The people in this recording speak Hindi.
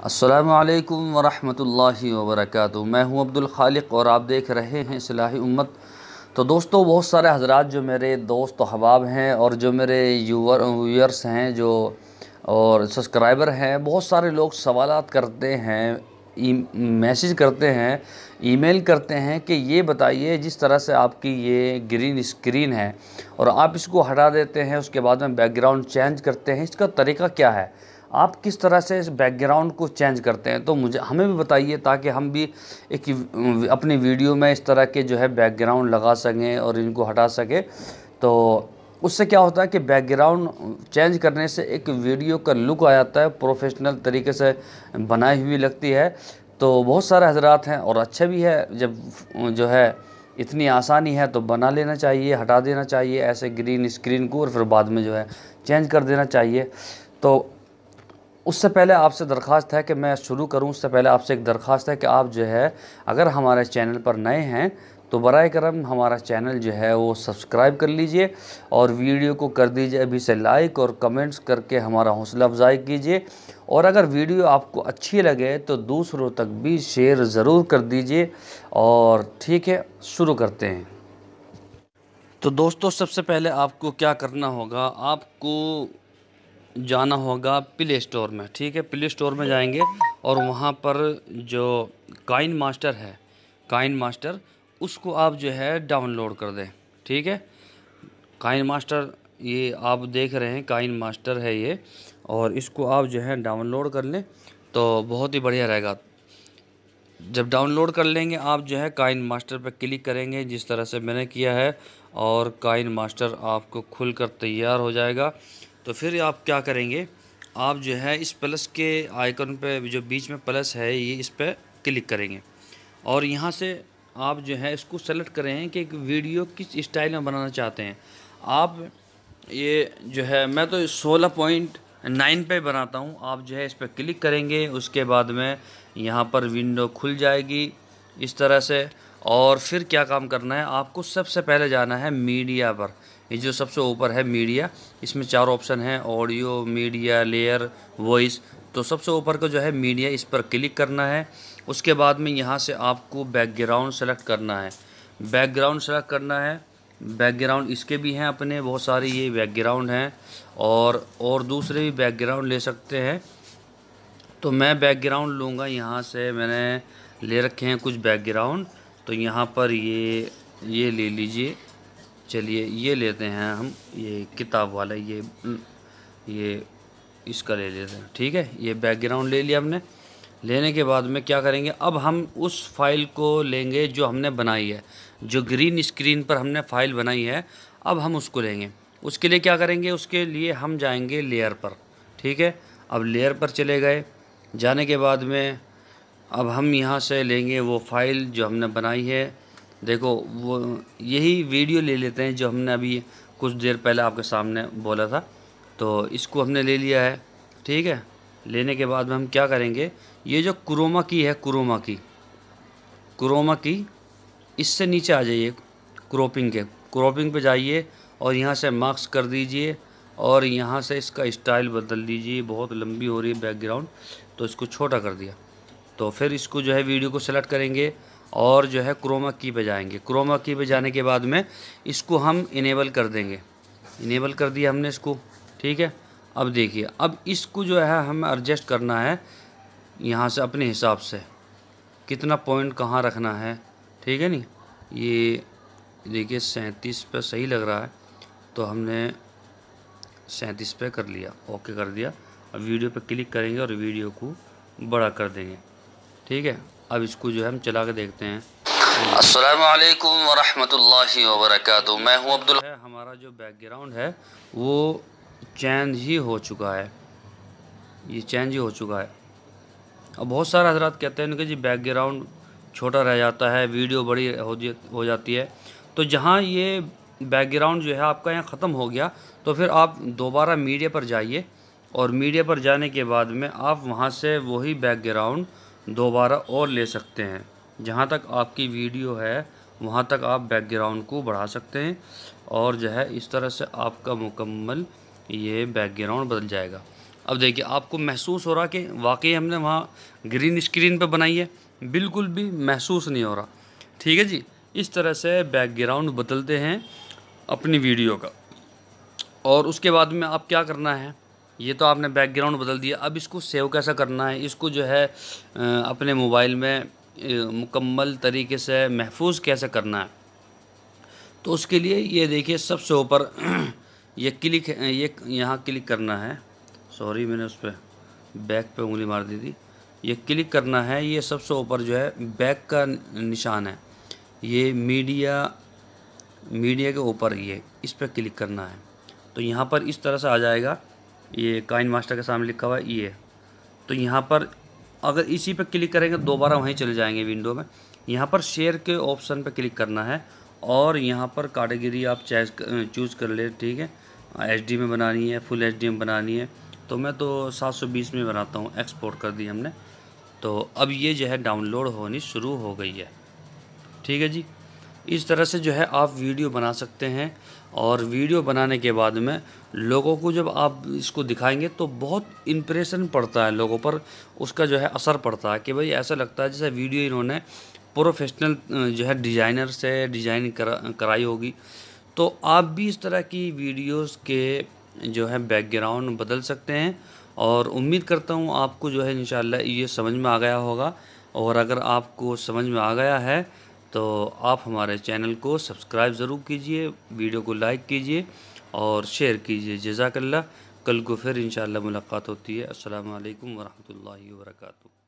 अस्सलामुअलैकुम वरहमतुल्लाहि वबरकातुहू। मैं हूं अब्दुल खालिक और आप देख रहे हैं इस्लाही उम्मत। तो दोस्तों, बहुत सारे हजरात जो मेरे दोस्त अहबाब हैं और जो मेरे व्यूअर्स हैं जो और सब्सक्राइबर हैं, बहुत सारे लोग सवालात करते हैं, मैसेज करते हैं, ईमेल करते हैं कि ये बताइए, जिस तरह से आपकी ये ग्रीन स्क्रीन है और आप इसको हटा देते हैं, उसके बाद में बैकग्राउंड चेंज करते हैं, इसका तरीका क्या है? आप किस तरह से इस बैकग्राउंड को चेंज करते हैं? तो हमें भी बताइए, ताकि हम भी एक अपनी वीडियो में इस तरह के जो है बैकग्राउंड लगा सकें और इनको हटा सकें। तो उससे क्या होता है कि बैकग्राउंड चेंज करने से एक वीडियो का लुक आ जाता है, प्रोफेशनल तरीके से बनाई हुई लगती है। तो बहुत सारे हजरात हैं और अच्छा भी है, जब जो है इतनी आसानी है तो बना लेना चाहिए, हटा देना चाहिए ऐसे ग्रीन स्क्रीन को, और फिर बाद में जो है चेंज कर देना चाहिए। तो उससे पहले आपसे दरख्वास्त है कि मैं शुरू करूं, उससे पहले आपसे एक दरख्वास्त है कि आप जो है, अगर हमारे चैनल पर नए हैं तो बराए करम हमारा चैनल जो है वो सब्सक्राइब कर लीजिए और वीडियो को कर दीजिए अभी से लाइक, और कमेंट्स करके हमारा हौसला अफजाई कीजिए। और अगर वीडियो आपको अच्छी लगे तो दूसरों तक भी शेयर ज़रूर कर दीजिए। और ठीक है, शुरू करते हैं। तो दोस्तों, सबसे पहले आपको क्या करना होगा, आपको जाना होगा प्ले स्टोर में। ठीक है, प्ले स्टोर में जाएंगे और वहाँ पर जो काइन मास्टर है, काइन मास्टर, उसको आप जो है डाउनलोड कर दें। ठीक है, काइन मास्टर ये आप देख रहे हैं, काइन मास्टर है ये, और इसको आप जो है डाउनलोड कर लें तो बहुत ही बढ़िया रहेगा। जब डाउनलोड कर लेंगे, आप जो है काइन मास्टर पर क्लिक करेंगे जिस तरह से मैंने किया है, और काइन मास्टर आपको खुलकर तैयार हो जाएगा। तो फिर आप क्या करेंगे, आप जो है इस प्लस के आइकन पे, जो बीच में प्लस है, ये इस पर क्लिक करेंगे और यहाँ से आप जो है इसको सेलेक्ट करें कि एक वीडियो किस स्टाइल में बनाना चाहते हैं आप। ये जो है, मैं तो 16.9 पे बनाता हूँ। आप जो है इस पर क्लिक करेंगे, उसके बाद में यहाँ पर विंडो खुल जाएगी इस तरह से। और फिर क्या काम करना है, आपको सबसे पहले जाना है मीडिया पर। ये जो सबसे ऊपर है मीडिया, इसमें 4 ऑप्शन हैं, ऑडियो, मीडिया, लेयर, वॉइस। तो सबसे ऊपर का जो है मीडिया, इस पर क्लिक करना है। उसके बाद में यहाँ से आपको बैकग्राउंड सेलेक्ट करना है, बैकग्राउंड सेलेक्ट करना है। बैकग्राउंड इसके भी हैं अपने बहुत सारे ये बैकग्राउंड हैं, और दूसरे भी बैकग्राउंड ले सकते हैं। तो मैं बैकग्राउंड लूँगा, यहाँ से मैंने ले रखे हैं कुछ बैकग्राउंड। तो यहाँ पर ये ले लीजिए। चलिए, ये लेते हैं हम, ये किताब वाला, ये इसका ले लेते हैं। ठीक है, ये बैकग्राउंड ले लिया हमने। लेने के बाद में क्या करेंगे, अब हम उस फाइल को लेंगे जो हमने बनाई है, जो ग्रीन स्क्रीन पर हमने फाइल बनाई है, अब हम उसको लेंगे। उसके लिए क्या करेंगे, उसके लिए हम जाएंगे लेयर पर। ठीक है, अब लेयर पर चले गए, जाने के बाद में अब हम यहाँ से लेंगे वो फाइल जो हमने बनाई है। देखो, वो यही वीडियो ले लेते हैं जो हमने अभी कुछ देर पहले आपके सामने बोला था। तो इसको हमने ले लिया है। ठीक है, लेने के बाद में हम क्या करेंगे, ये जो क्रोमा की है, क्रोमा की, इससे नीचे आ जाइए, क्रॉपिंग पे जाइए और यहाँ से मार्क्स कर दीजिए, और यहाँ से इसका स्टाइल बदल दीजिए। बहुत लंबी हो रही है बैकग्राउंड, तो इसको छोटा कर दिया। तो फिर इसको जो है वीडियो को सेलेक्ट करेंगे और जो है क्रोमा की पे जाएंगे। क्रोमा की पे जाने के बाद में इसको हम इनेबल कर देंगे। इनेबल कर दिया हमने इसको। ठीक है, अब देखिए, अब इसको जो है हमें एडजस्ट करना है यहाँ से अपने हिसाब से, कितना पॉइंट कहाँ रखना है। ठीक है नी, ये देखिए 37 पे सही लग रहा है, तो हमने 37 पे कर लिया, ओके कर दिया। अब वीडियो पे क्लिक करेंगे और वीडियो को बड़ा कर देंगे। ठीक है, अब इसको जो है हम चला के देखते हैं। अस्सलामु अलैकुम वरहमतुल्लाहि वबरकातुहू। मैं हूं अब्दुल। हमारा जो बैकग्राउंड है वो चेंज ही हो चुका है, ये चेंज ही हो चुका है। अब बहुत सारे हजरात कहते हैं कि जी बैकग्राउंड छोटा रह जाता है, वीडियो बड़ी हो जाती है। तो जहाँ ये बैकग्राउंड जो है आपका यहाँ ख़त्म हो गया, तो फिर आप दोबारा मीडिया पर जाइए, और मीडिया पर जाने के बाद में आप वहाँ से वही बैकग्राउंड दोबारा और ले सकते हैं। जहाँ तक आपकी वीडियो है वहाँ तक आप बैकग्राउंड को बढ़ा सकते हैं, और जो है इस तरह से आपका मुकम्मल ये बैकग्राउंड बदल जाएगा। अब देखिए आपको महसूस हो रहा कि वाकई हमने वहाँ ग्रीन स्क्रीन पे बनाई है, बिल्कुल भी महसूस नहीं हो रहा। ठीक है जी, इस तरह से बैकग्राउंड बदलते हैं अपनी वीडियो का। और उसके बाद में आप क्या करना है, ये तो आपने बैकग्राउंड बदल दिया, अब इसको सेव कैसा करना है, इसको जो है अपने मोबाइल में मुकम्मल तरीके से महफूज कैसे करना है। तो उसके लिए ये देखिए सबसे ऊपर ये क्लिक, ये यहाँ क्लिक करना है। सॉरी मैंने उस पर बैक पे उंगली मार दी थी। ये क्लिक करना है, ये सबसे ऊपर जो है बैक का निशान है, ये मीडिया के ऊपर ये इस पर क्लिक करना है। तो यहाँ पर इस तरह से आ जाएगा, ये काइन मास्टर के सामने लिखा हुआ है ये। तो यहाँ पर अगर इसी पे क्लिक करेंगे दोबारा वहीं चले जाएंगे विंडो में। यहाँ पर शेयर के ऑप्शन पे क्लिक करना है और यहाँ पर कैटेगरी आप चूज़ कर ले। ठीक है, HD में बनानी है, फुल HD में बनानी है, तो मैं तो 720 में बनाता हूँ। एक्सपोर्ट कर दी हमने। तो अब ये जो है डाउनलोड होनी शुरू हो गई है। ठीक है जी, इस तरह से जो है आप वीडियो बना सकते हैं। और वीडियो बनाने के बाद में लोगों को जब आप इसको दिखाएंगे तो बहुत इम्प्रेशन पड़ता है लोगों पर, उसका जो है असर पड़ता है कि भाई ऐसा लगता है जैसे वीडियो इन्होंने प्रोफेशनल जो है डिज़ाइनर से डिज़ाइन कराई होगी। तो आप भी इस तरह की वीडियोस के जो है बैकग्राउंड बदल सकते हैं। और उम्मीद करता हूँ आपको जो है इंशाल्लाह ये समझ में आ गया होगा। और अगर आपको समझ में आ गया है तो आप हमारे चैनल को सब्सक्राइब ज़रूर कीजिए, वीडियो को लाइक कीजिए और शेयर कीजिए। जज़ाकल्लाह। कल को फिर इंशाल्लाह मुलाकात होती है। अस्सलामु अलैकुम वरहमतुल्लाहि वबरकातुहू।